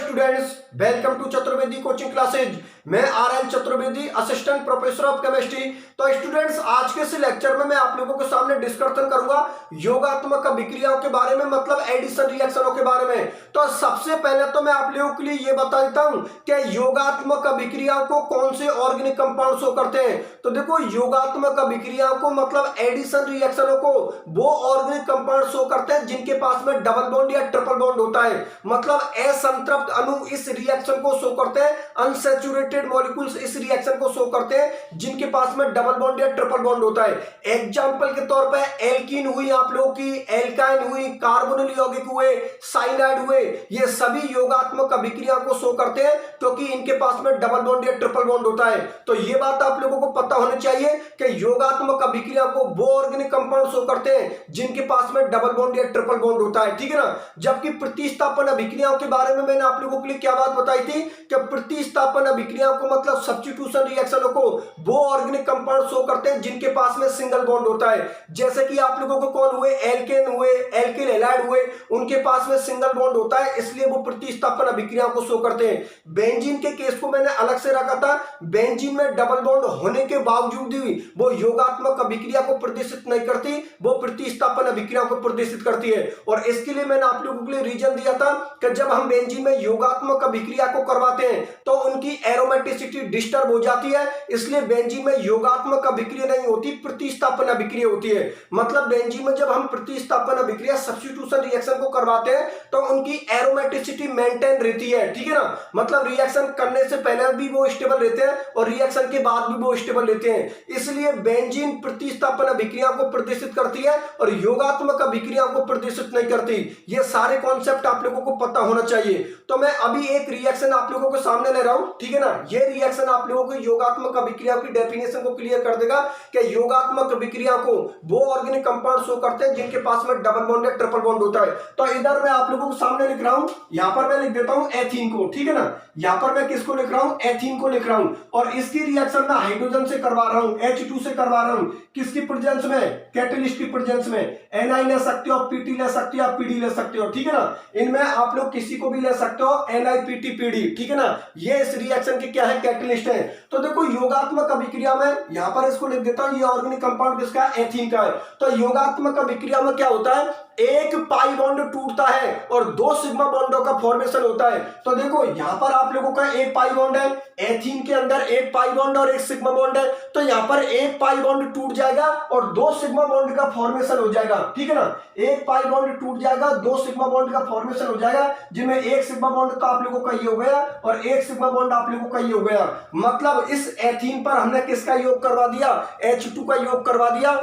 Students, welcome to Chaturvedi coaching classes. मैं R N. Chaturvedi, assistant professor of chemistry. तो students, आज के इस लेक्चर में मैं आप लोगों के सामने डिस्कशन करूंगा योगात्मक अभिक्रियाओं के बारे में, मतलब एडिशन रिएक्शनों के बारे में। तो सबसे पहले तो मैं आप लोगों के लिए ये बता देता हूं कि योगात्मक अभिक्रियाओं को कौन से ऑर्गेनिक कंपाउंड शो करते हैं। तो देखो, योगात्मक अभिक्रियाओं को मतलब एडिशन रिएक्शनों को वो ऑर्गेनिक कंपाउंड शो करते हैं जिनके पास में डबल बॉन्ड या ट्रिपल बॉन्ड होता है। मतलब असंतृप्त अणु इस रिएक्शन को शो करते हैं, अनसैचुरेटेड मॉलिक्यूल्स इस रिएक्शन को शो करते हैं जिनके पास में डबल बॉन्ड या ट्रिपल बॉन्ड होता है। एग्जांपल के तौर पे एल्कीन हुई आप लोगों की, एल्काइन हुई, कार्बोनिल यौगिक हुए, साइनाइड हुए, ये सभी योगात्मक अभिक्रिया को शो करते हैं क्योंकि इनके पास में डबल बॉन्ड या ट्रिपल बॉन्ड होता है। तो ये बात आप लोगों को पता होनी चाहिए कि योगात्मक अभिक्रिया को वो ऑर्गेनिक कंपाउंड शो करते हैं जिनके पास में डबल बॉन्ड या ट्रिपल बॉन्ड होता है, ठीक है ना। जबकि प्रतिस्थापन अभिक्रियाओं के बारे में मैंने आप लोगों के लिए क्या बात बताई थी कि प्रतिस्थापन अभिक्रियाओं को मतलब सब्स्टिट्यूशन रिएक्शनों को वो ऑर्गेनिक कंपाउंड शो करते हैं जिनके पास में सिंगल बॉन्ड होता है। जैसे कि आप लोगों को कौन हुए, एल्केन हुए, एल्किल हैलाइड हुए, उनके पास में सिंगल बॉन्ड होता है, इसलिए वो प्रतिस्थापन अभिक्रियाओं को शो करते हैं। बेंजीन के केस को मैंने अलग से रखा था। बेंजीन में डबल बॉन्ड होने के बावजूद भी वो योगात्मक अभिक्रिया को प्रदर्शित नहीं करती, वो प्रतिस्थापन अभिक्रिया को प्रदर्शित करती है। और इसके लिए मैंने आप लोगों के लिए रीजन दिया था कि जब हम बेंजीन में योगात्मक अभिक्रिया को करवाते हैं तो उनकी एरोमेटिसिटी डिस्टर्ब हो जाती है, इसलिए बेंजीन में योगात्मक अभिक्रिया नहीं होती, प्रतिस्थापन अभिक्रिया होती है। मतलब बेंजीन में जब हम प्रतिस्थापन अभिक्रिया सब्स्टिट्यूशन रिएक्शन को करवाते हैं तो उनकी एरोमेटिसिटी मेंटेन रहती है, ठीक है ना। मतलब रिएक्शन करने से पहले भी वो स्टेबल रहते हैं और रिएक्शन के बाद भी वो स्टेबल रहते हैं, इसलिए बेंजीन प्रतिस्थापन अभिक्रिया को प्रदर्शित करती है और योगात्मक अभिक्रिया को प्रदर्शित नहीं करती। ये सारे कॉन्सेप्ट आप लोगों को पता होना चाहिए। तो मैं अभी एक रिएक्शन आप लोगों के सामने ले रहा हूं, ठीक है ना। ये रिएक्शन आप लोगों को योगात्मक अभिक्रिया की डेफिनेशन को क्लियर कर देगा कि योगात्मक अभिक्रिया को वो ऑर्गेनिक कंपाउंड शो करते हैं जिनके पास में डबल बॉन्ड या ट्रिपल बॉन्ड होता है। तो इधर मैं आप लोगों के सामने लिख रहा हूं, यहां पर मैं लिख देता हूं एथीन को, ठीक है ना। यहां पर मैं किसको लिख रहा हूं, एथीन को लिख रहा हूं। और इसकी रिएक्शन मैं हाइड्रोजन से करवा रहा हूं, H2 से करवा रहा हूं। किसकी प्रेजेंस में, कैटलिस्ट की प्रेजेंस में। Ni ले सकते हो, Pt ले सकते हो, Pd ले सकते हो, ठीक है ना। इनमें आप लोग किसी को भी ले सकते हो, Ni, Pt, Pd, ठीक है ना। ये इस रिएक्शन के क्या है, कैटलिस्ट है। तो देखो, योगात्मक अभिक्रिया में यहां पर इसको लिख देता हूं, ये ऑर्गेनिक कंपाउंड किसका है, एथीन का है। तो योगात्मक अभिक्रिया में क्या होता है, एक पाई बॉन्ड टूटता है और दो सिग्मा बॉन्डों का फॉर्मेशन होता है। तो देखो, यहां पर आप लोगों का एक पाई बॉन्ड है, एथीन के अंदर एक पाई बॉन्ड और एक सिग्मा बॉन्ड है। तो यहां पर एक पाई बॉन्ड टूट जाएगा और दो सिग्मा बॉन्ड का फॉर्मेशन हो जाएगा, ठीक है ना। एक पाई बॉन्ड टूट जाएगा, दो सिग्मा बॉन्ड का फॉर्मेशन हो जाएगा, जिनमें एक सिग्मा बॉन्ड तो आप लोगों का ये हो गया और एक सिग्मा बॉन्ड आप लोगों का ये हो गया। मतलब इस एथीन पर हमने किसका योग करवा दिया, H2 का योग करवा दिया।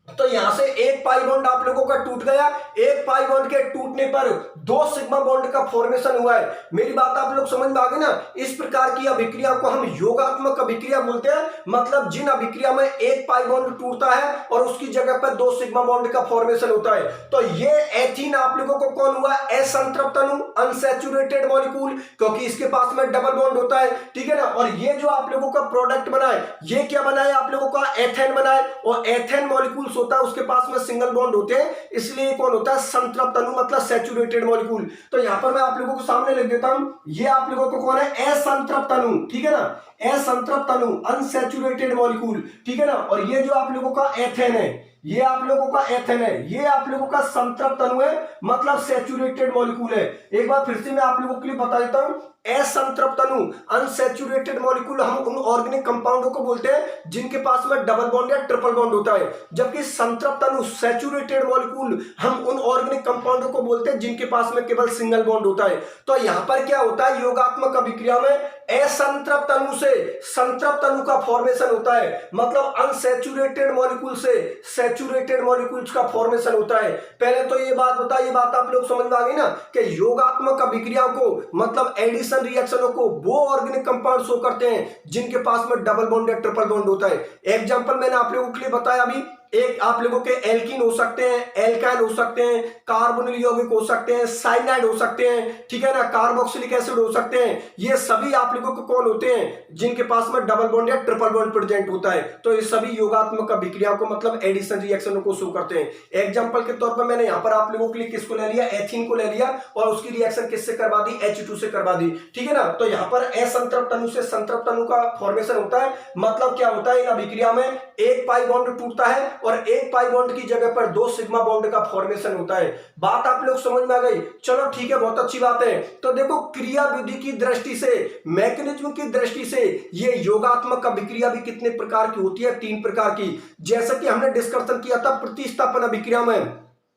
तो यहां से एक पाई बॉन्ड आप लोगों का टूट गया। एक पाई बॉन्ड के टूटने पर दो सिग्मा बॉन्ड का फॉर्मेशन हुआ है। मेरी बात आप लोग समझ में आ गई ना। इस प्रकार की अभिक्रिया को हम योगात्मक अभिक्रिया बोलते हैं। मतलब जिन अभिक्रिया में एक पाई बॉन्ड टूटता है और उसकी जगह पर दो सिग्मा बॉन्ड का फॉर्मेशन होता है। तो ये एथीन आप लोगों को कौन हुआ, असंतृप्त अणु, अनसैचुरेटेड मॉलिक्यूल, क्योंकि इसके पास में डबल बॉन्ड होता है, ठीक है ना। और ये जो आप लोगों का प्रोडक्ट बना है, ये क्या बना है, आप लोगों का एथेन बना है। और एथेन मॉलिक्यूल्स होता है, उसके पास में सिंगल बॉन्ड होते हैं, इसलिए कौन होता है, संतृप्त अणु, मतलब सैचुरेटेड मॉलिक्यूल। तो यहां पर मैं आप लोगों को सामने लिख देता हूं, ये आप लोगों को कौन है, असंतृप्त अणु, ठीक है ना। असंतृप्त अणु, अनसैचुरेटेड मॉलिक्यूल, ठीक है ना। और ये जो आप लोगों का एथेन है, ये आप लोगों का एथेन है, ये आप लोगों का संतृप्त अणु है, मतलब सैचुरेटेड मॉलिक्यूल है। एक बार फिर से मैं आप लोगों के लिए बता देता हूं, असंतृप्त अणु, अनसैचुरेटेड मॉलिक्यूल हम उन ऑर्गेनिक कंपाउंडों को बोलते हैं जिनके पास में डबल बॉन्ड या ट्रिपल बॉन्ड होता है। जबकि संतृप्त अणु, सैचुरेटेड मॉलिक्यूल, हम उन ऑर्गेनिक कंपाउंडों को बोलते हैं जिनके पास में केवल सिंगल बॉन्ड होता है। तो यहां पर क्या होता है, योगात्मक अभिक्रिया में असंतृप्त अणु से संतृप्त अणु का फॉर्मेशन होता है। मतलब अनसैचुरेटेड मॉलिक्यूल से सैचुरेटेड मॉलिक्यूल्स का फॉर्मेशन होता है। पहले तो ये बात बता, ये बात आप लोग समझ में आ गई ना कि योगात्मक अभिक्रिया को मतलब एडिशन रिएक्शनों को वो ऑर्गेनिक कंपाउंड शो करते हैं जिनके पास में डबल बॉन्ड या ट्रिपल बॉन्ड होता है। एग्जांपल मैंने आप लोगों के लिए बताया अभी, एक आप लोगों के एल्कीन हो सकते हैं, एल्काइल हो सकते हैं, कार्बोनिल यौगिक हो सकते हैं, साइनाइड हो सकते हैं, ठीक है ना, कार्बोक्सिलिक एसिड हो सकते हैं। ये सभी आप लोगों को कौन होते हैं, जिनके पास में डबल बॉन्ड या ट्रिपल बॉन्ड प्रेजेंट होता है। तो ये सभी योगात्मक अभिक्रियाओं को मतलब एडिशन रिएक्शनों को शो करते हैं। एग्जांपल के तौर पर मैंने यहां पर आप लोगों के लिए किसको ले लिया, एथीन को ले लिया और उसकी रिएक्शन किससे करवा दी, H2 से करवा दी, ठीक है ना। तो यहां पर असंतृप्त अणु से संतृप्त अणु का फॉर्मेशन होता है। मतलब क्या होता है, इन अभिक्रिया में एक पाई बॉन्ड टूटता है और एक पाई बॉन्ड की जगह पर 2 सिग्मा बॉन्ड का फॉर्मेशन होता है। बात आप लोग समझ में आ गई। चलो ठीक है, बहुत अच्छी बात है। तो देखो क्रिया विधि की दृष्टि से, मैकेनिज्म की दृष्टि से ये योगात्मक अभिक्रिया भी कितने प्रकार की होती है, 3 प्रकार की। जैसा कि हमने डिस्कशन किया था प्रतिस्थापन अभिक्रिया में,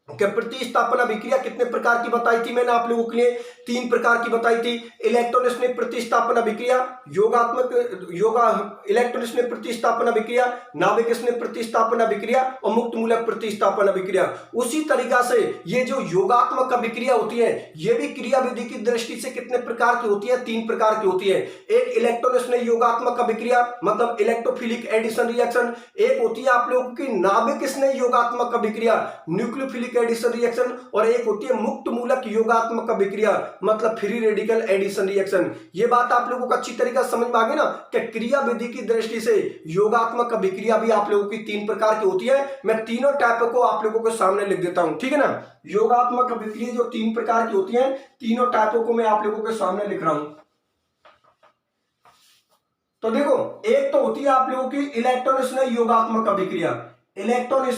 कि प्रतिस्थापन अभिक्रिया कितने प्रकार की बताई थी मैंने आप लोगों के लिए, 3 प्रकार की बताई थी। इलेक्ट्रॉनिक प्रतिस्थापन अभिक्रिया, इलेक्ट्रॉनिक प्रतिस्थापन अभिक्रिया, नाभिक प्रतिस्थापन अभिक्रिया और मुक्त मूलक प्रतिस्थापन अभिक्रिया। उसी तरीका से ये जो योगात्मक अभिक्रिया होती है ये भी क्रिया विधि की दृष्टि से कितने प्रकार की होती है, 3 प्रकार की होती है। एक इलेक्ट्रॉनिक योगात्मक अभिक्रिया मतलब इलेक्ट्रोफिलिक एडिशन रिएक्शन, एक होती है आप लोगों की नाभिक स्नेह योगात्मक अभिक्रिया न्यूक्लियोफिलिक एडिशन रिएक्शन, और एक होती है मुक्त मूलक योगात्मक अभिक्रिया मतलब फ्री रेडिकल एडिशन रिएक्शन। ये बात आप लोगों को अच्छी तरीके से समझ में आ गई ना कि क्रिया विधि की दृष्टि से योगात्मक अभिक्रिया भी आप लोगों की 3 प्रकार की होती है। मैं तीनों टाइप को आप लोगों के सामने लिख देता हूं, ठीक है ना। योगात्मक अभिक्रिया जो 3 प्रकार की होती है, तीनों टाइपों को मैं आप लोगों के सामने लिख रहा हूं। तो देखो, एक तो होती है आप लोगों की इलेक्ट्रॉन स्नेही योगात्मक अभिक्रिया, इलेक्ट्रॉन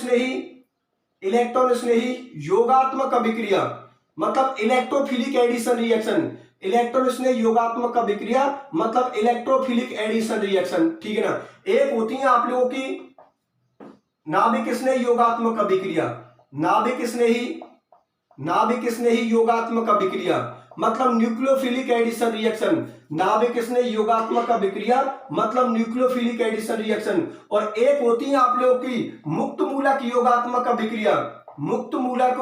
स्नेही योगात्मक अभिक्रिया मतलब इलेक्ट्रोफिलिक एडिशन रिएक्शन, इलेक्ट्रॉन स्नेही योगात्मक अभिक्रिया मतलब इलेक्ट्रोफिलिक एडिशन रिएक्शन, ठीक है ना। एक होती है आप लोगों की नाभिक स्नेही योगात्मक अभिक्रिया, नाभिक स्नेही योगात्मक अभिक्रिया मतलब न्यूक्लियोफिलिक एडिशन रिएक्शन, नाभिक स्नेही योगात्मक अभिक्रिया मतलब न्यूक्लियोफिलिक एडिशन रिएक्शन। और एक होती है आप लोगों की मुक्त मूलक योगात्मक अभिक्रिया, मुक्त मूलक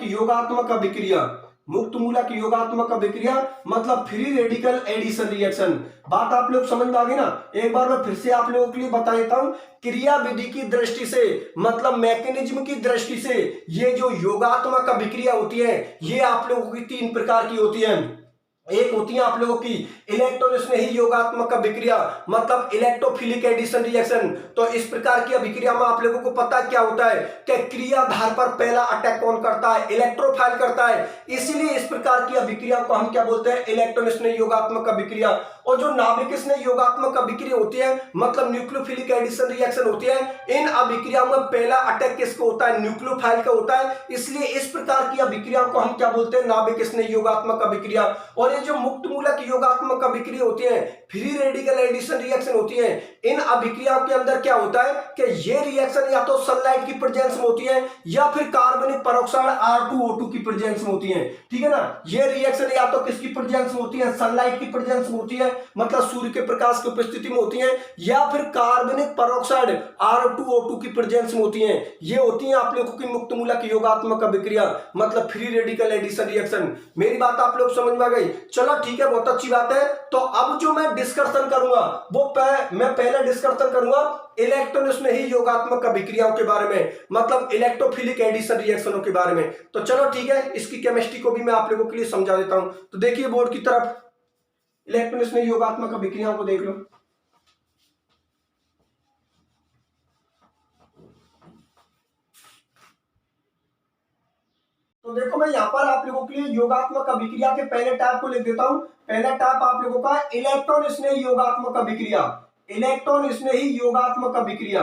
योगात्मक अभिक्रिया, मुक्त मूलक योगात्मक अभिक्रिया मतलब फ्री रेडिकल एडिशन रिएक्शन। बात आप लोग समझ में आ गई ना। एक बार मैं फिर से आप लोगों के लिए बता देता हूं, क्रिया विधि की दृष्टि से मतलब मैकेनिज्म की दृष्टि से ये जो योगात्मक अभिक्रिया होती है ये आप लोगों की 3 प्रकार की होती है। एक होती है आप लोगों की इलेक्ट्रॉन स्नेही योगात्मक अभिक्रिया मतलब इलेक्ट्रोफिलिक एडिशन रिएक्शन। तो इस प्रकार की अभिक्रिया में आप लोगों को पता क्या होता है कि क्रियाधार पर पहला अटैक कौन करता है, इलेक्ट्रोफाइल करता है। इसीलिए इस प्रकार की अभिक्रिया को हम क्या बोलते हैं, इलेक्ट्रॉन स्नेही योगात्मक अभिक्रिया। और जो नाभिक स्नेही योगात्मक अभिक्रिया होती है मतलब न्यूक्लियोफिलिक एडिशन रिएक्शन होती है, इन अभिक्रियाओं में पहला अटैक किसको होता है, न्यूक्लियोफाइल का होता है। इसलिए इस प्रकार की अभिक्रियाओं को हम क्या बोलते हैं, नाभिक स्नेही योगात्मक अभिक्रिया। और ये जो मुक्त मूलक योगात्मक अभिक्रिया होती है, फ्री रेडिकल एडिशन रिएक्शन होती है, इन अभिक्रियाओं के अंदर क्या होता है कि ये रिएक्शन या तो सनलाइट की प्रेजेंस में होती है या फिर कार्बनिक पेरोक्साइड R2O2 की प्रेजेंस में होती है, ठीक है ना। ये रिएक्शन या तो किसकी प्रेजेंस में होती है, सनलाइट की प्रेजेंस में होती है मतलब सूर्य के प्रकाश की उपस्थिति में होती है, या फिर कार्बनिक पेरोक्साइड R2O2 की प्रेजेंस में होती है। ये होती है आप लोगों की मुक्त मूलक योगात्मक अभिक्रिया मतलब फ्री रेडिकल एडिशन रिएक्शन। मेरी बात आप लोग समझ में आ गई। चलो ठीक है, बहुत अच्छी बात है। तो अब जो मैं डिस्कशन करूंगा वो मैं पहले डिस्कशन करूंगा इलेक्ट्रॉन स्नेही योगात्मक अभिक्रियाओं के बारे में मतलब इलेक्ट्रोफिलिक एडिशन रिएक्शनों के बारे में। तो चलो ठीक है, इसकी केमिस्ट्री को भी मैं आप लोगों के लिए समझा देता हूं। तो देखिए बोर्ड की तरफ, इलेक्ट्रॉन स्नेही योगात्मक अभिक्रियाओं को देख लो। तो देखो, मैं यहां पर आप लोगों के लिए योगात्मक अभिक्रिया के पहले टाइप को लिख देता हूं। पहला टाइप आप लोगों का इलेक्ट्रॉन स्नेही योगात्मक अभिक्रिया, इलेक्ट्रॉन स्नेही योगात्मक अभिक्रिया,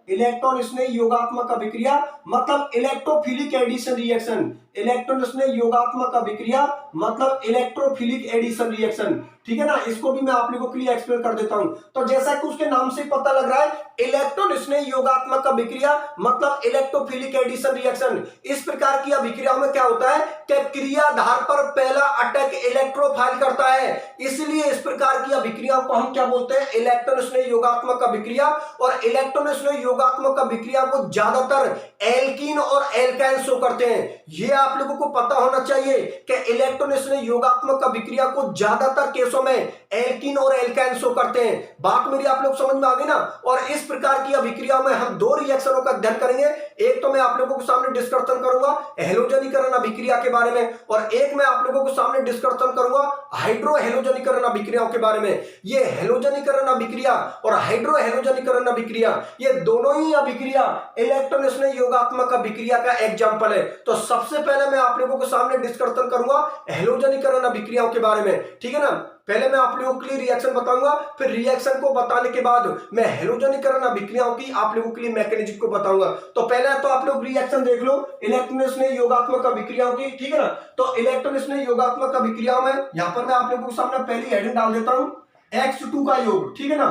इलेक्ट्रॉन स्नेही योगात्मक अभिक्रिया मतलब इलेक्ट्रोफिलिक एडिशन रिएक्शन, इलेक्ट्रॉन स्नेही योगात्मक अभिक्रिया मतलब इलेक्ट्रोफिलिक एडिशन रिएक्शन, ठीक है ना। इसको भी मैं आप लोगों के लिए एक्सप्लेन कर देता हूं। तो जैसा कि उसके नाम से पता लग रहा है, इलेक्ट्रॉन स्नेही योगात्मक अभिक्रिया मतलब इलेक्ट्रोफिलिक एडिशन रिएक्शन। इस प्रकार की अभिक्रियाओं में क्या होता है कि क्रियाधार पर पहला अटैक इलेक्ट्रोफाइल करता है। इसलिए इस प्रकार की अभिक्रियाओं को हम क्या बोलते हैं, इलेक्ट्रॉन स्नेही योगात्मक अभिक्रिया। और इलेक्ट्रॉन स्नेही योगात्मक अभिक्रिया को ज्यादातर एल्कीन और एल्काइन शो करते हैं। ये आप लोगों को पता होना चाहिए कि इलेक्ट्रोनेशनल योगात्मक अभिक्रिया को ज्यादातर केसों में एल्कीन और एल्काइन शो करते हैं। बात मेरी आप लोग समझ में आ गई ना। और इस प्रकार की अभिक्रिया में हम दो रिएक्शनों का अध्ययन करेंगे। एक तो मैं आप लोगों के सामने डिस्कशन करूंगा हेलोजनीकरण अभिक्रिया के बारे में, और एक मैं आप लोगों के सामने डिस्कशन करूंगा हाइड्रो हेलोजनीकरण अभिक्रियाओं के बारे में। ये हेलोजनीकरण अभिक्रिया और हाइड्रो हेलोजनीकरण अभिक्रिया, ये दोनों ही अभिक्रिया इलेक्ट्रोनेशनल योगात्मक अभिक्रिया का एग्जाम्पल है। तो सबसे पहले मैं आप लोगों के सामने डिस्कशन करूंगा हेलोजनीकरण अभिक्रियाओं के बारे में, ठीक है ना। पहले मैं आप लोगों के लिए रिएक्शन बताऊंगा, फिर रिएक्शन को बताने के बाद मैं हेलोजनीकरण अभिक्रियाओं की आप लोगों के लिए मैकेनिज्म को बताऊंगा। तो पहले तो आप लोग रिएक्शन देख लो इलेक्ट्रोनेशनल योगात्मक अभिक्रियाओं की, ठीक है ना। तो इलेक्ट्रोनेशनल योगात्मक अभिक्रियाओं में यहां पर मैं आप लोगों के सामने पहली हेडिंग डाल देता हूं X2 का योग, ठीक है ना।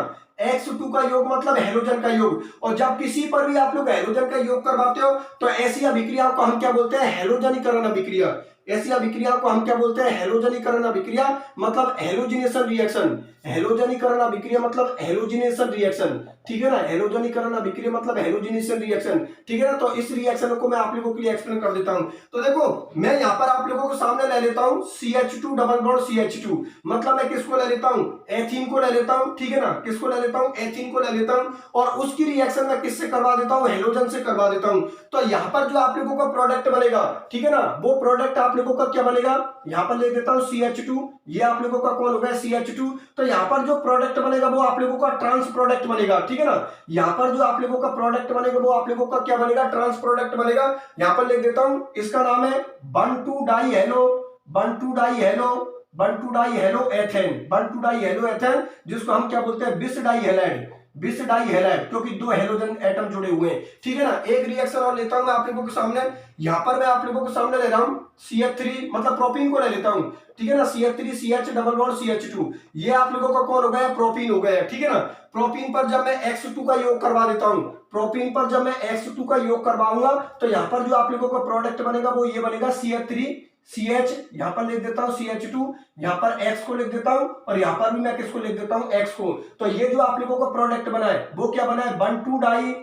X2 का योग मतलब हेलोजन का योग। और जब किसी पर भी आप लोग हेलोजन का योग करवाते हो तो ऐसी अभिक्रियाओं को हम क्या बोलते हैं, हेलोजनीकरण अभिक्रिया। ऐसी अभिक्रिया को हम क्या बोलते हैं, हेलोजनीकरण अभिक्रिया मतलब हेलोजिनेशन रिएक्शन। हेलोजनीकरण अभिक्रिया मतलब हेलोजिनेशन रिएक्शन, ठीक है ना। हेलोजनीकरण अभिक्रिया मतलब हेलोजिनेशन रिएक्शन, ठीक है ना। तो इस रिएक्शन को मैं आप लोगों के लिए एक्सप्लेन कर देता हूं। तो देखो मैं यहां पर आप लोगों के सामने ले लेता हूं CH2 डबल बॉन्ड CH2, मतलब मैं किसको ले लेता हूं, एथीन को ले लेता हूं, ठीक है ना। किसको ले लेता हूं, एथीन को ले लेता हूं, और उसकी रिएक्शन मैं किससे करवा देता हूं, हेलोजन से करवा देता हूं। तो यहां पर जो आप लोगों का प्रोडक्ट बनेगा, ठीक है ना, वो प्रोडक्ट आप लोगों का क्या बनेगा, यहां पर ले देता हूं CH2, ये आप लोगों का कौन होगा, CH2। तो यहां पर जो प्रोडक्ट बनेगा वो आप लोगों का ट्रांस प्रोडक्ट बनेगा, ठीक है ना। यहां पर जो आप लोगों का प्रोडक्ट बनेगा वो आप लोगों का क्या बनेगा, ट्रांस प्रोडक्ट बनेगा। यहां पर लिख देता हूं, इसका नाम है 1,2-डाई हेलो, 1,2-डाई हेलो, 1,2-डाई हेलो एथेन, 1,2-डाई हेलो एथेन, जिसको हम क्या बोलते हैं, बिस-डाई हैलाइड, बिस-डाई हैलाइड, क्योंकि दो हेलोजन एटम जुड़े हुए हैं, ठीक है ना। एक रिएक्शन और लेता हूं मैं आप लोगों के सामने। यहां पर मैं आप लोगों के सामने ले रहा हूं CH3 मतलब प्रोपीन को ले लेता हूं, ठीक है ना। CH3 CH double bond CH2, ये आप लोगों का कौन हो गया, प्रोपीन हो गया, ठीक है ना। प्रोपीन पर जब मैं X2 का योग करवा देता हूं, प्रोपीन पर जब मैं X2 का योग करवाऊंगा तो यहां पर जो आप लोगों का प्रोडक्ट बनेगा वो ये बनेगा CH3 CH, यहां पर लिख देता हूं CH2, यहां पर X को लिख देता हूं, और यहां पर भी मैं किसको लिख देता हूं, X को। तो ये जो आप लोगों का प्रोडक्ट बना है वो क्या बना है, 1,2-डाई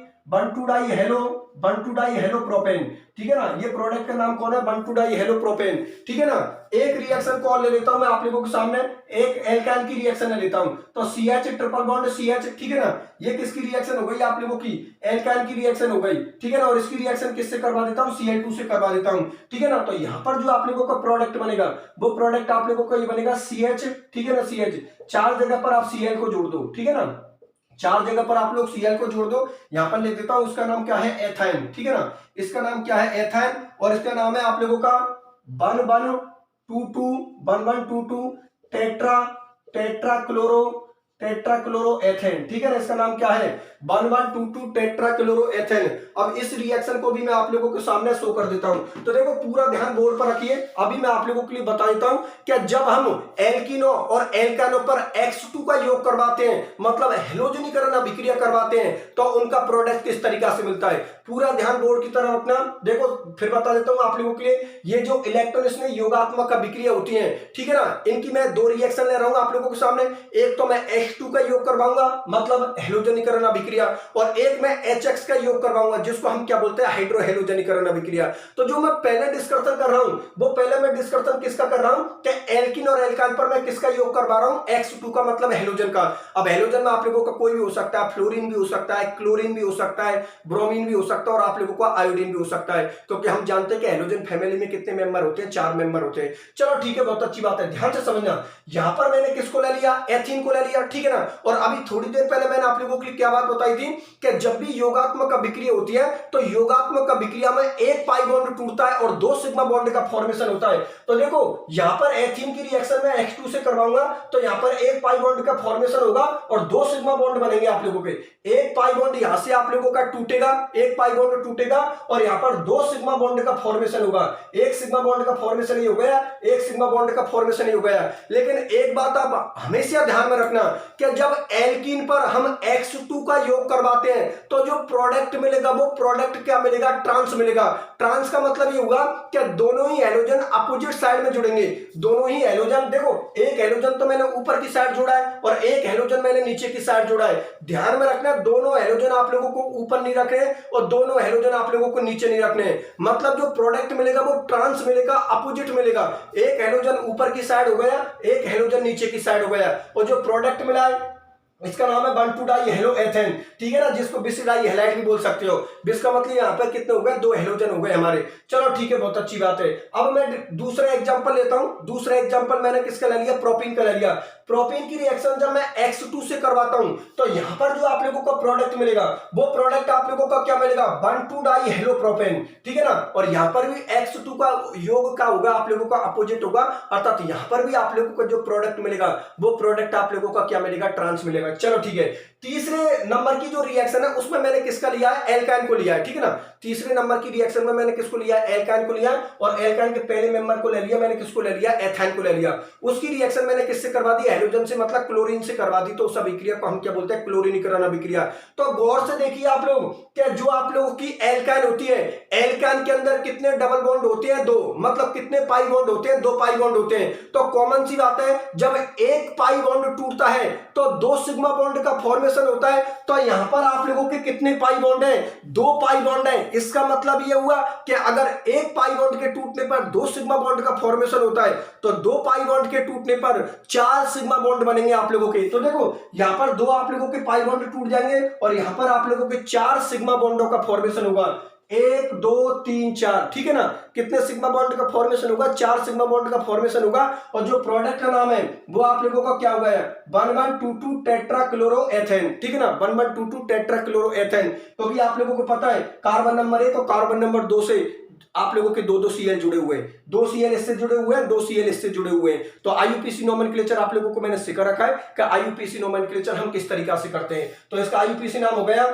हेलो, 1,2-डाई हेलो प्रोपेन, ठीक है ना। ये प्रोडक्ट का नाम कौन है, 1,2-डाई हेलो प्रोपेन, ठीक है ना। एक रिएक्शन को और ले लेता हूं मैं आप लोगों के सामने, एक एल्काइल की रिएक्शन ले लेता हूं। तो CH ट्रिपल बॉन्ड CH, ठीक है ना। ये किसकी रिएक्शन हो गई आप लोगों की, एल्काइल की रिएक्शन हो गई, ठीक है ना। और इसकी रिएक्शन किससे करवा देता हूं, Cl2 से करवा देता हूं, ठीक है ना। तो यहां पर जो आप लोगों का प्रोडक्ट बनेगा वो प्रोडक्ट आप लोगों का ये बनेगा CH, ठीक है ना। CH, चार जगह पर आप Cl को जोड़ दो, ठीक है ना। चार जगह पर आप लोग Cl को जोड़ दो। यहां पर लिख देता हूं, उसका नाम क्या है, एथाइन, ठीक है ना। इसका नाम क्या है, एथाइन, और इसका नाम है आप लोगों का 1,1,2,2 टेट्रा एथेन, ठीक है ना। इसका नाम क्या है, 1,1,2,2 टेट्राक्लोरोएथेन। अब इस रिएक्शन को भी मैं आप लोगों के सामने शो कर देता हूं। तो देखो पूरा ध्यान बोर्ड पर रखिए। अभी मैं आप लोगों के लिए बता देता हूं कि जब हम एल्किनो और एल्कानो पर X2 का योग करवाते हैं, मतलब हेलोजनीकरण अभिक्रिया करवाते हैं, तो उनका प्रोडक्ट किस तरीका से मिलता है। पूरा ध्यान बोर्ड की तरफ रखना। देखो फिर बता देता हूं आप लोगों के लिए, ये जो इलेक्ट्रोनेशनल योगात्मक अभिक्रिया होती है, ठीक है ना, इनकी मैं दो रिएक्शन ले रहा हूं आप लोगों के सामने। एक तो मैं H2 का योग करवाऊंगा मतलब हेलोजनीकरण अभिक्रिया, और एक मैं HX का योग करवाऊंगा जिसको हम क्या बोलते हैं, हाइड्रो हेलोजनीकरण अभिक्रिया। तो जो मैं पहले डिस्कशन कर रहा हूं वो पहले मैं डिस्कशन किसका कर रहा हूं कि एल्किन और एल्काइल पर मैं किसका योग करवा रहा हूं, X2 का मतलब हेलोजन का। अब हेलोजन में आप लोगों का कोई भी हो सकता है, फ्लोरीन भी हो सकता है, क्लोरीन भी हो सकता है, ब्रोमीन भी हो सकता है, और आप लोगों को आयोडीन भी हो सकता है, क्योंकि हम जानते हैं कि हेलोजन फैमिली में कितने मेंबर होते हैं, 4 मेंबर होते हैं। चलो ठीक है, बहुत अच्छी बात है, ध्यान से समझना। यहां पर मैंने किसको ले लिया, एथीन को ले लिया, ठीक है ना। और अभी थोड़ी देर पहले मैंने आप लोगों के लिए क्या बात बताई थी कि जब भी योगात्मक अभिक्रिया होती है तो योगात्मक अभिक्रिया में एक पाई बॉन्ड टूटता है और 2 सिग्मा बॉन्ड का फॉर्मेशन होता है। तो देखो यहां पर एथीन की रिएक्शन में X2 से करवाऊंगा तो यहां पर एक पाई बॉन्ड का फॉर्मेशन होगा और 2 सिग्मा बॉन्ड बनेंगे आप लोगों के। एक पाई बॉन्ड यहां से आप लोगों का टूटेगा, एक पाई बॉन्ड टूटेगा और यहां पर 2 सिग्मा बॉन्ड का फॉर्मेशन होगा। एक सिग्मा बॉन्ड का फॉर्मेशन ही हो गया, एक सिग्मा बॉन्ड का फॉर्मेशन ही हो गया। लेकिन एक बात आप हमेशा ध्यान में रखना कि जब एल्कीन पर हम X2 का योग करवाते हैं तो जो प्रोडक्ट मिलेगा वो प्रोडक्ट क्या मिलेगा, ट्रांस मिलेगा। ट्रांस का मतलब ये हुआ कि दोनों ही हैलोजन अपोजिट साइड में जुड़ेंगे। दोनों ही हैलोजन, देखो एक हैलोजन तो मैंने ऊपर की साइड जोड़ा है और एक हैलोजन मैंने नीचे की साइड जोड़ा है। ध्यान में रखना, दोनों हैलोजन आप लोगों को ऊपर नहीं रखने और दोनों हैलोजन आप लोगों को नीचे नहीं रखने। मतलब जो प्रोडक्ट मिलेगा वो ट्रांस मिलेगा, अपोजिट मिलेगा। एक हैलोजन ऊपर की साइड हो गया, एक हैलोजन नीचे की साइड हो गया और जो प्रोडक्ट मिला है इसका नाम है 1,2 डाई हेलो एथेन, ठीक है ना, जिसको बिस डाई हैलाइड भी बोल सकते हो। बिस का मतलब यहाँ पर कितने हो गए, 2 हेलोजन हो गए हमारे। चलो ठीक है, बहुत अच्छी बात है। अब मैं दूसरा एग्जांपल लेता हूं। दूसरा एग्जांपल मैंने किसका ले लिया, प्रोपीन का ले लिया। प्रोपीन की रिएक्शन जब मैं X2 से करवाता हूं तो यहां पर जो आप लोगों को प्रोडक्ट मिलेगा वो प्रोडक्ट आप लोगों का क्या मिलेगा, 1,2 डाई हेलो प्रोपेन, ठीक है ना। और यहां पर भी X2 का योग का होगा आप लोगों का अपोजिट होगा, अर्थात यहां पर भी आप लोगों को जो प्रोडक्ट मिलेगा वो प्रोडक्ट आप लोगों का क्या मिलेगा, ट्रांस मिलेगा। चलो ठीक है, तीसरे नंबर की जो रिएक्शन है उसमें मैंने किसका लिया है, एल्काइन को लिया है, ठीक है ना। तीसरे नंबर की रिएक्शन में मैंने किसको लिया है, एल्काइन को लिया, और एल्काइन के पहले मेंबर को ले लिया मैंने, किसको ले लिया, एथाइन को ले लिया। उसकी रिएक्शन मैंने किससे करवा दी, हैलोजन से, मतलब क्लोरीन से करवा दी। तो उस अभिक्रिया को हम क्या बोलते हैं, क्लोरीनीकरण अभिक्रिया। तो गौर से देखिए आप लोग कि जो आप लोगों की एल्काइन होती है, एल्काइन के अंदर कितने डबल बॉन्ड होते हैं, 2, मतलब कितने पाई बॉन्ड होते हैं, 2 पाई बॉन्ड होते हैं। तो कॉमन सी बात है, जब एक पाई बॉन्ड टूटता है तो 2 सिग्मा बॉन्ड का फॉर्मेशन होता है। तो यहां पर आप लोगों के कितने पाई बॉन्ड है, 2 पाई बॉन्ड है। इसका मतलब यह हुआ कि अगर एक पाई बॉन्ड के टूटने पर 2 सिग्मा बॉन्ड का फॉर्मेशन होता है तो 2 पाई बॉन्ड के टूटने पर 4 सिग्मा बॉन्ड बनेंगे आप लोगों के। तो देखो यहां पर 2 आप लोगों के पाई बॉन्ड टूट जाएंगे और यहां पर आप लोगों के 4 सिग्मा बॉन्डों का फॉर्मेशन होगा, 1 2 3 4, ठीक है ना। कितने सिग्मा बॉन्ड का फॉर्मेशन होगा, 4 सिग्मा बॉन्ड का फॉर्मेशन होगा। और जो प्रोडक्ट का नाम है वो आप लोगों का क्या होगा, 1122 टेट्राक्लोरोएथेन, ठीक है ना, 1122 टेट्राक्लोरोएथेन। क्योंकि आप लोगों को पता है कार्बन नंबर 1 और कार्बन नंबर 2 से आप लोगों के 2 Cl जुड़े हुए हैं, 2 Cl इससे जुड़े हुए हैं, 2 Cl इससे जुड़े हुए हैं। तो आईयूपीसी नोमेनक्लेचर आप लोगों को मैंने सिखा रखा है कि आईयूपीसी नोमेनक्लेचर हम किस तरीका से करते हैं। तो इसका आईयूपीसी नाम हो गया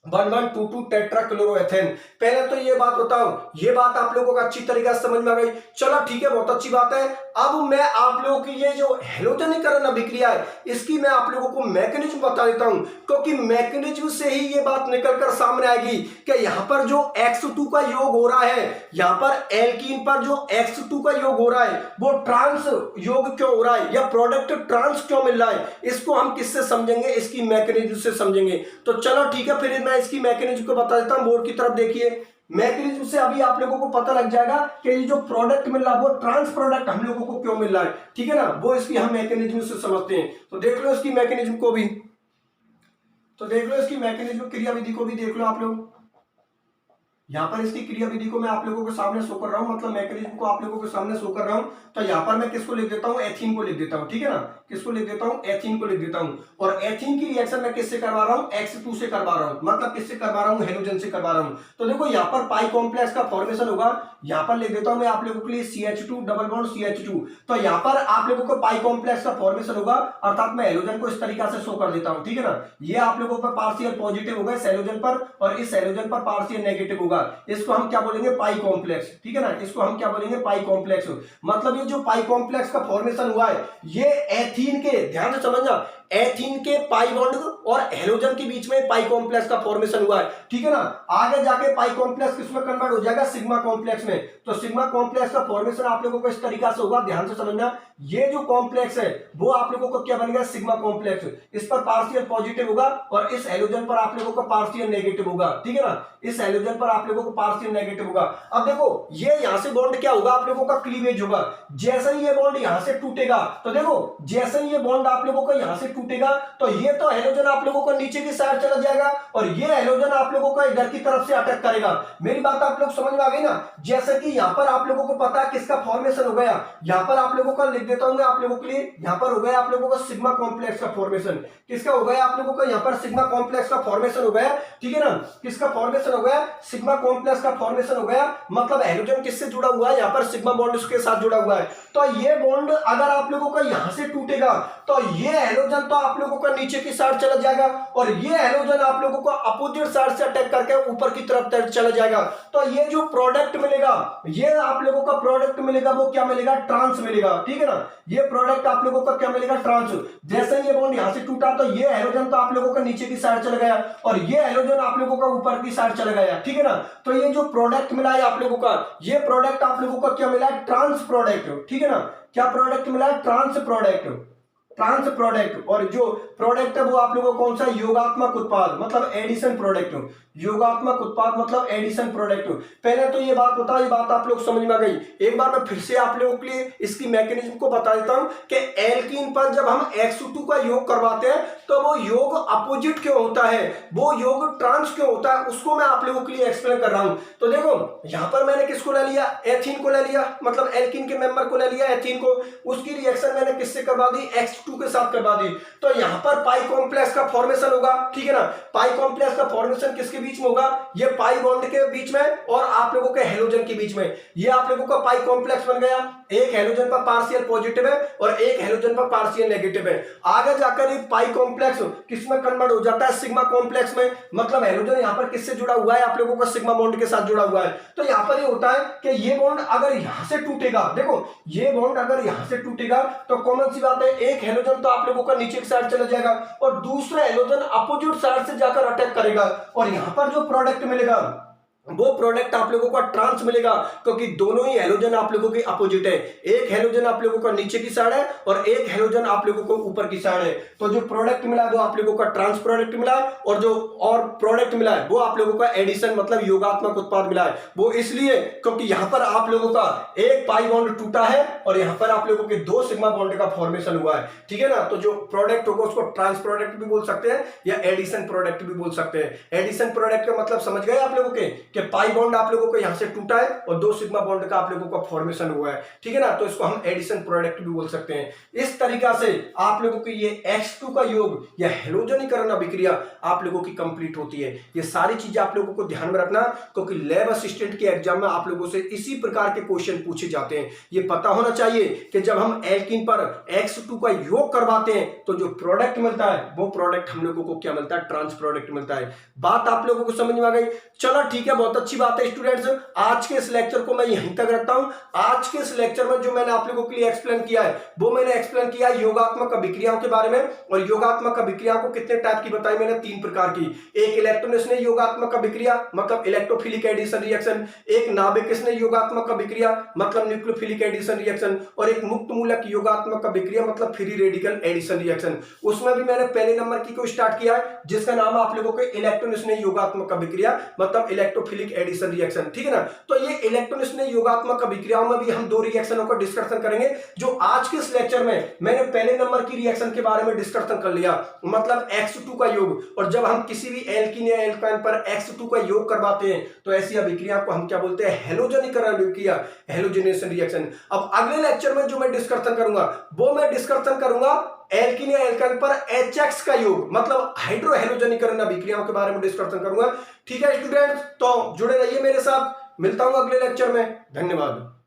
1122 टेट्राक्लोरोएथेन। पहले तो ये बात बताओ, ये बात आप लोगों को अच्छी तरीके से समझ में आ गई। चलो ठीक है, बहुत अच्छी बात है। अब मैं आप लोगों की ये जो हैलोजनीकरण अभिक्रिया है इसकी मैं आप लोगों को मैकेनिज्म बता देता हूं, क्योंकि मैकेनिज्म से ही ये बात निकलकर सामने आएगी कि यहां पर जो X2 का योग हो रहा है, यहां पर एल्कीन पर जो X2 का योग हो रहा है वो ट्रांस योग क्यों हो रहा है या प्रोडक्ट ट्रांस क्यों मिल रहा है, इसको हम किससे समझेंगे, इसकी मैकेनिज्म से समझेंगे। तो चलो ठीक है, फिर मैं इसकी मैकेनिज्म को बता देता हूं। बोर्ड की तरफ देखिए, मैकेनिज्म से अभी आप लोगों को पता लग जाएगा कि ये जो प्रोडक्ट मिल रहा है वो ट्रांस प्रोडक्ट हम लोगों को क्यों मिल रहा है, ठीक है ना। वो इसकी हम मैकेनिज्म से समझते हैं। तो देख लो इसकी मैकेनिज्म को भी, तो देख लो इसकी मैकेनिज्म क्रिया विधि को भी देख लो आप लोग। यहां पर इसकी क्रिया विधि को मैं आप लोगों के सामने शो कर रहा हूं, मतलब मैकेनिज्म को आप लोगों के सामने शो कर रहा हूं। तो यहां पर मैं किसको लिख देता हूं, एथीन को लिख देता हूं, ठीक है ना। किसको लिख देता हूं, एथीन को लिख देता हूं। और एथीन की रिएक्शन मैं किससे करवा रहा हूं, X2 से करवा रहा हूं, मतलब किससे करवा रहा हूं, हेलोजन से करवा रहा हूं। तो देखो यहां पर पाई कॉम्प्लेक्स का फॉर्मेशन होगा। यहां पर लिख देता हूं मैं आप लोगों के लिए CH2 डबल बॉन्ड CH2। तो यहां पर आप लोगों को पाई कॉम्प्लेक्स का फॉर्मेशन होगा, अर्थात मैं हेलोजन को इस तरीका से शो कर देता हूं, ठीक है ना। ये आप लोगों पर पार्शियल पॉजिटिव होगा इस हेलोजन पर और इस हेलोजन पर पार्शियल नेगेटिव होगा। इसको हम क्या बोलेंगे, पाई कॉम्प्लेक्स, ठीक है ना। इसको हम क्या बोलेंगे, पाई कॉम्प्लेक्स। मतलब ये जो पाई कॉम्प्लेक्स का फॉर्मेशन हुआ है ये एथीन के, ध्यान से समझना, एथीन के पाई बॉन्ड और हेलोजन के बीच में पाई कॉम्प्लेक्स का फॉर्मेशन हुआ है, ठीक है ना। आगे जाके पाई कॉम्प्लेक्स किसमें कन्वर्ट हो जाएगा, सिग्मा कॉम्प्लेक्स में। तो सिग्मा कॉम्प्लेक्स का फॉर्मेशन आप लोगों को इस तरीका से होगा, ध्यान से समझना। ये जो कॉम्प्लेक्स है वो आप लोगों को क्या बनेगा, सिग्मा कॉम्प्लेक्स। इस पर पार्शियल पॉजिटिव होगा और इस हेलोजन पर आप लोगों का पार्शियल नेगेटिव होगा, ठीक है ना। इस हेलोजन पर आप लोगों को पार्शियल नेगेटिव होगा। अब देखो ये यहां से बॉन्ड क्या होगा, आप लोगों का क्लीवेज होगा। जैसे ही ये बॉन्ड यहां से टूटेगा, तो देखो जैसे ही ये बॉन्ड आप लोगों का यहां से टूटेगा तो ये तो हेलोजन आप लोगों को नीचे की साइड चला जाएगा और ये हेलोजन आप लोगों को इधर की तरफ से अटैक करेगा। मेरी बात आप लोग समझ में आ गई ना। जैसे कि यहां पर आप लोगों को पता है किसका फॉर्मेशन हो गया, यहां पर आप लोगों का लिख देता हूं मैं आप लोगों के लिए। यहां पर हो गया आप लोगों का सिग्मा कॉम्प्लेक्स का फॉर्मेशन। किसका हो गया आप लोगों का, यहां पर सिग्मा कॉम्प्लेक्स का फॉर्मेशन हो गया, ठीक है ना। किसका फॉर्मेशन हो गया, सिग्मा कॉम्प्लेक्स का फॉर्मेशन हो गया, मतलब हैलोजन किससे जुड़ा हुआ है, यहाँ पर सिग्मा बॉन्ड उसके साथ जुड़ा हुआ है। तो ये बॉन्ड अगर आप लोगों का यहां से टूटेगा तो ये हैलोजन तो आप लोगों का नीचे की साइड चला जाएगा और ये हैलोजन आप लोगों को अपोजिट साइड से अटैक करके ऊपर की तरफ चला जाएगा। तो ये जो प्रोडक्ट मिलेगा, ये आप लोगों का प्रोडक्ट मिलेगा, वो क्या मिलेगा, ट्रांस मिलेगा, ठीक है ना। ये प्रोडक्ट आप लोगों का क्या मिलेगा, ट्रांस। जैसे ये बॉन्ड यहां से टूटा तो ये हैलोजन तो आप लोगों का नीचे की साइड चला गया और ये हैलोजन आप लोगों का ऊपर की साइड चला गया, ठीक है ना। तो ये जो प्रोडक्ट मिला है आप लोगों का, ये प्रोडक्ट आप लोगों का क्या मिला है, ट्रांस प्रोडक्ट, ठीक है ना। क्या प्रोडक्ट मिला है, ट्रांस प्रोडक्ट, ट्रांस प्रोडक्ट। और जो प्रोडक्ट है वो आप लोगों को कौन सा, योगात्मक उत्पाद मतलब एडिशन प्रोडक्ट, योगात्मक उत्पाद मतलब एडिशन प्रोडक्ट। पहले तो ये बात बताओ, ये बात आप लोग समझ में आ गई। एक बार मैं फिर से आप लोगों के लिए इसकी मैकेनिज्म को बता देता हूं कि एल्कीन पर जब हम X2 का योग करवाते हैं तो वो योग अपोजिट क्यों होता है, वो योग ट्रांस क्यों होता है, उसको मैं आप लोगों के लिए एक्सप्लेन कर रहा हूं। तो देखो यहां पर मैंने किसको ले लिया, एथीन को ले लिया, मतलब एल्कीन के मेंबर को ले लिया, एथीन को। उसकी रिएक्शन मैंने किससे करवा दी, X2 के साथ करवा दी। तो यहां पर पाई कॉम्प्लेक्स का फॉर्मेशन होगा, ठीक है ना। पाई कॉम्प्लेक्स का फॉर्मेशन किसके बीच में होगा, ये पाई बॉन्ड के बीच में और आप लोगों के हेलोजन के बीच में। ये आप लोगों का पाई कॉम्प्लेक्स बन गया, एक हेलोजन पर पार्शियल पॉजिटिव है और एक हेलोजन पर पार्शियल नेगेटिव है। आगे जाकर ये पाई कॉम्प्लेक्स किसमें कन्वर्ट हो जाता है, सिग्मा कॉम्प्लेक्स में। मतलब हेलोजन यहां पर किससे जुड़ा हुआ है, आप लोगों का सिग्मा बॉन्ड के साथ जुड़ा हुआ है। तो यहां पर ये होता है कि ये बॉन्ड अगर यहां से टूटेगा, देखो ये बॉन्ड अगर यहां से टूटेगा तो कॉमन सी बात है, एक हेलोजन तो आप लोगों का नीचे की साइड चला जाएगा और दूसरा हेलोजन अपोजिट साइड से जाकर अटैक करेगा और यहां पर जो प्रोडक्ट मिलेगा वो प्रोडक्ट आप लोगों का ट्रांस मिलेगा, क्योंकि दोनों ही हेलोजन आप लोगों के अपोजिट है। एक हेलोजन आप लोगों का नीचे की साइड है और एक हेलोजन आप लोगों को ऊपर की साइड है। तो जो प्रोडक्ट मिला है वो आप लोगों का ट्रांस प्रोडक्ट मिला है और जो और प्रोडक्ट मिला है वो आप लोगों का एडिशन मतलब योगात्मक उत्पाद मिला है। वो इसलिए क्योंकि यहां पर आप लोगों का एक पाई बॉन्ड टूटा है और यहां पर आप लोगों के दो सिग्मा बॉन्ड का फॉर्मेशन हुआ है, ठीक है ना। तो जो प्रोडक्ट होगा उसको ट्रांस प्रोडक्ट भी बोल सकते हैं या एडिशन प्रोडक्ट भी बोल सकते हैं। एडिशन प्रोडक्ट का मतलब समझ गए आप लोगों के कि पाई बॉन्ड आप लोगों को यहां से टूटा है और दो सिग्मा बॉन्ड का आप लोगों का फॉर्मेशन हुआ है, ठीक है ना। तो इसको हम एडिशन प्रोडक्ट भी बोल सकते हैं। इस तरीका से आप लोगों की ये X2 का योग या हेलोजनीकरण अभिक्रिया आप लोगों की कंप्लीट होती है। ये सारी चीजें आप लोगों को ध्यान में रखना, क्योंकि लैब असिस्टेंट के एग्जाम में आप लोगों से इसी प्रकार के क्वेश्चन पूछे जाते हैं। ये पता होना चाहिए कि जब हम एल्कीन पर X2 का योग करवाते हैं तो जो प्रोडक्ट मिलता है वो प्रोडक्ट हम लोगों को क्या मिलता है, ट्रांस प्रोडक्ट मिलता है। बात आप लोगों को समझ में आ गई। चलो ठीक है, बहुत अच्छी बात है स्टूडेंट्स। आज के इस लेक्चर को मैं यहीं तक रखता हूं। आज के इस लेक्चर में जो मैंने आप लोगों के लिए एक्सप्लेन किया है वो मैंने एक्सप्लेन किया है योगात्मक अभिक्रियाओं के बारे में। और योगात्मक अभिक्रियाओं को कितने टाइप की बताई मैंने, 3 प्रकार की। एक इलेक्ट्रोस्नेह योगात्मक अभिक्रिया मतलब इलेक्ट्रोफिलिक एडिशन रिएक्शन, एक नाभिक स्नेह योगात्मक अभिक्रिया मतलब न्यूक्लियोफिलिक एडिशन रिएक्शन, और एक मुक्त मूलक योगात्मक अभिक्रिया मतलब फ्री रेडिकल एडिशन रिएक्शन। उसमें भी मैंने पहले नंबर की को स्टार्ट किया है जिसका नाम आप लोगों को इलेक्ट्रोस्नेह योगात्मक अभिक्रिया मतलब इलेक्ट्रोफिलिक एडिशन रिएक्शन, ठीक है ना। तो ये इलेक्ट्रोस्नेह योगात्मक अभिक्रियाओं में भी हम 2 रिएक्शनों का डिस्कशन करेंगे। जो आज के इस लेक्चर में मैंने पहले नंबर की रिएक्शन के बारे में डिस्कशन कर लिया मतलब X2 का योग। और जब हम किसी भी एल्कीन या एल्काइन पर X2 का योग करवाते हैं तो ऐसी अभिक्रिया को हम क्या बोलते हैं, हेलोजनीकरण अभिक्रिया, हेलोजनेशन रिएक्शन। अब अगले लेक्चर में जो मैं डिस्कशन करूंगा वो मैं डिस्कशन करूंगा एल्कीन या एल्काइन पर HX का योग मतलब हाइड्रो हेलोजनीकरण अभिक्रियाओं के बारे में डिस्कशन करूंगा। ठीक है स्टूडेंट्स, तो जुड़े रहिए मेरे साथ। मिलता हूं अगले लेक्चर में। धन्यवाद।